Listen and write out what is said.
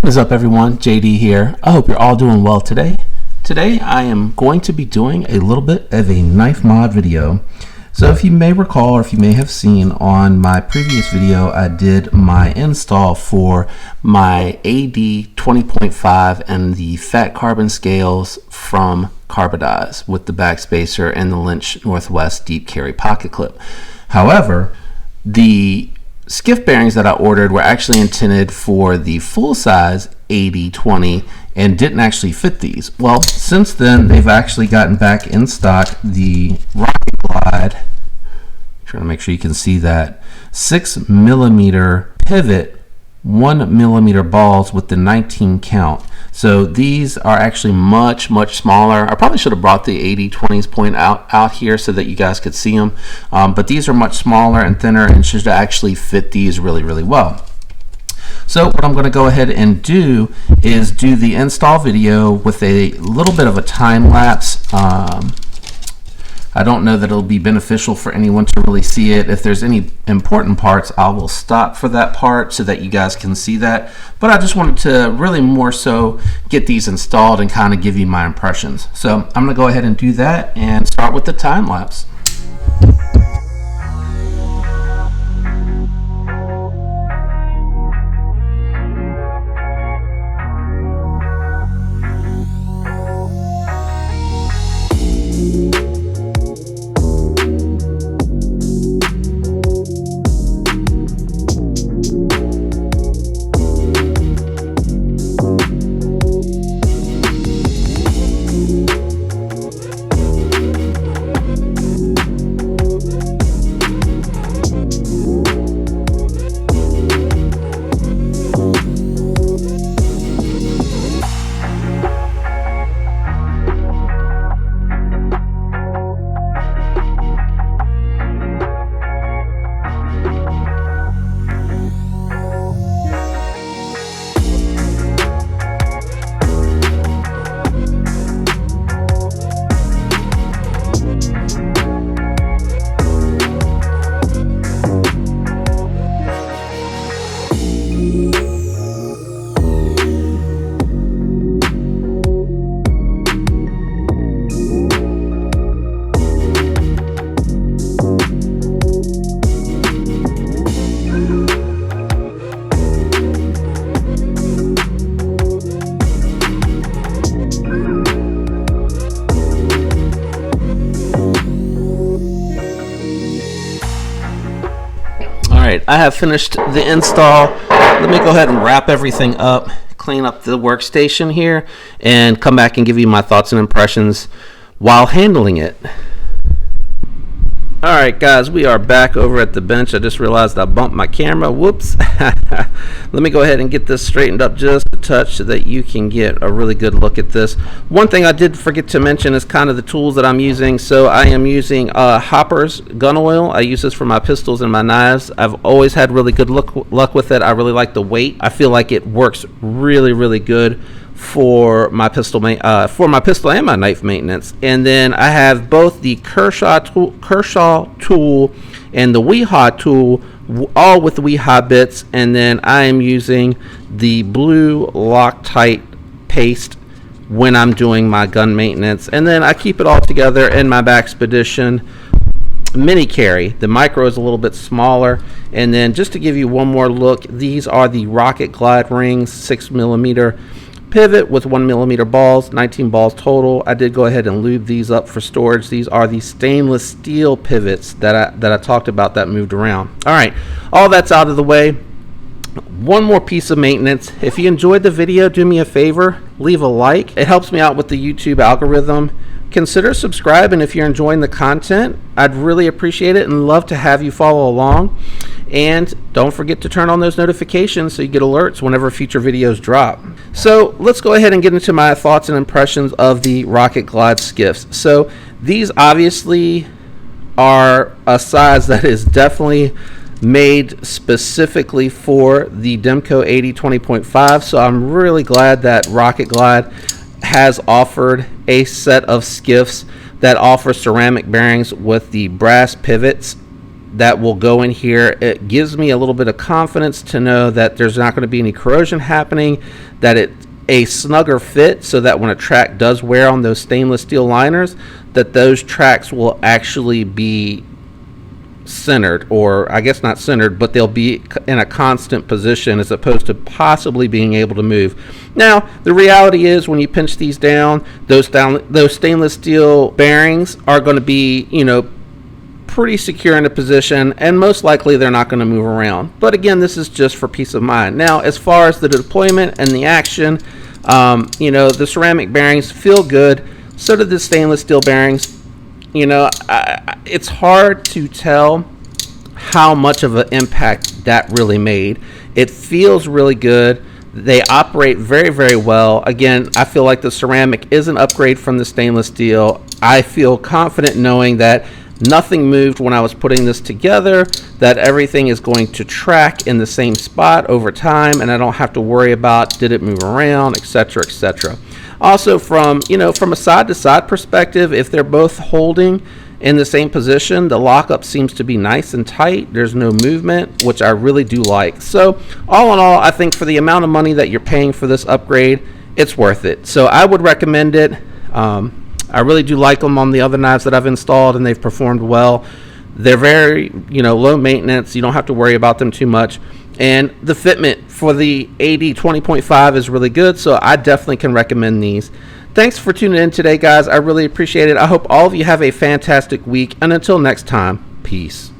What is up, everyone? JD here. I hope you're all doing well today. Today I am going to be doing a little bit of a knife mod video. So if you may recall, or if you may have seen on my previous video, I did my install for my AD20.5 and the fat carbon scales from Carbodize with the backspacer and the Lynch Northwest deep carry pocket clip. However, the skiff bearings that I ordered were actually intended for the full-size AD20 and didn't actually fit these. Well, since then, they've actually gotten back in stock the Rocket Glide, trying to make sure you can see that, 6mm pivot 1mm balls with the 19 count. So these are actually much smaller. I probably should have brought the AD20's point out here so that you guys could see them, but these are much smaller and thinner and should actually fit these really well. So what I'm going to go ahead and do is do the install video with a little bit of a time lapse. I don't know that it'll be beneficial for anyone to really see it. If there's any important parts, I will stop for that part so that you guys can see that. But I just wanted to really more so get these installed and kind of give you my impressions. So I'm going to go ahead and do that and start with the time lapse. Alright, I have finished the install. Let me go ahead and wrap everything up, clean up the workstation here, and come back and give you my thoughts and impressions while handling it. Alright guys, we are back over at the bench. I just realized I bumped my camera. Whoops. Let me go ahead and get this straightened up just a touch so that you can get a really good look at this. One thing I did forget to mention is kind of the tools that I'm using. So I am using Hopper's gun oil. I use this for my pistols and my knives. I've always had really good luck with it. I really like the weight. I feel like it works really good for my pistol and my knife maintenance. And then I have both the Kershaw tool and the Weehaw tool, all with Weehaw bits. And then I am using the blue Loctite paste when I'm doing my gun maintenance. And then I keep it all together in my Backspedition mini carry. The micro is a little bit smaller. And then just to give you one more look, these are the Rocket Glide rings, 6mm pivot with 1mm balls, 19 balls total. I did go ahead and lube these up for storage. These are the stainless steel pivots that I talked about that moved around. All right, all that's out of the way. One more piece of maintenance. If you enjoyed the video, do me a favor, leave a like. It helps me out with the YouTube algorithm. Consider subscribing if you're enjoying the content. I'd really appreciate it and love to have you follow along. And don't forget to turn on those notifications so you get alerts whenever future videos drop. So let's go ahead and get into my thoughts and impressions of the Rocket Glide skiffs. So these obviously are a size that is definitely made specifically for the Demko AD20.5. So I'm really glad that Rocket Glide has offered a set of skiffs that offer ceramic bearings with the brass pivots that will go in here. It gives me a little bit of confidence to know that there's not going to be any corrosion happening, that it's a snugger fit, so that when a track does wear on those stainless steel liners, that those tracks will actually be centered, or I guess not centered, but they'll be in a constant position as opposed to possibly being able to move. Now, the reality is when you pinch these down, those stainless steel bearings are going to be, pretty secure in a position, and most likely they're not going to move around. But again, this is just for peace of mind. Now, as far as the deployment and the action, the ceramic bearings feel good. So do the stainless steel bearings. It's hard to tell how much of an impact that really made. It feels really good. They operate very, very well. Again, I feel like the ceramic is an upgrade from the stainless steel. I feel confident knowing that nothing moved when I was putting this together, that everything is going to track in the same spot over time, and I don't have to worry about did it move around, etc., etc. Also, from a side-to-side perspective, if they're both holding in the same position, the lockup seems to be nice and tight. There's no movement, which I really do like. So all in all, I think for the amount of money that you're paying for this upgrade, it's worth it. So I would recommend it. I really do like them on the other knives that I've installed, and they've performed well. They're very, low maintenance. You don't have to worry about them too much. And the fitment for the AD20.5 is really good, so I definitely can recommend these. Thanks for tuning in today, guys. I really appreciate it. I hope all of you have a fantastic week, and until next time, peace.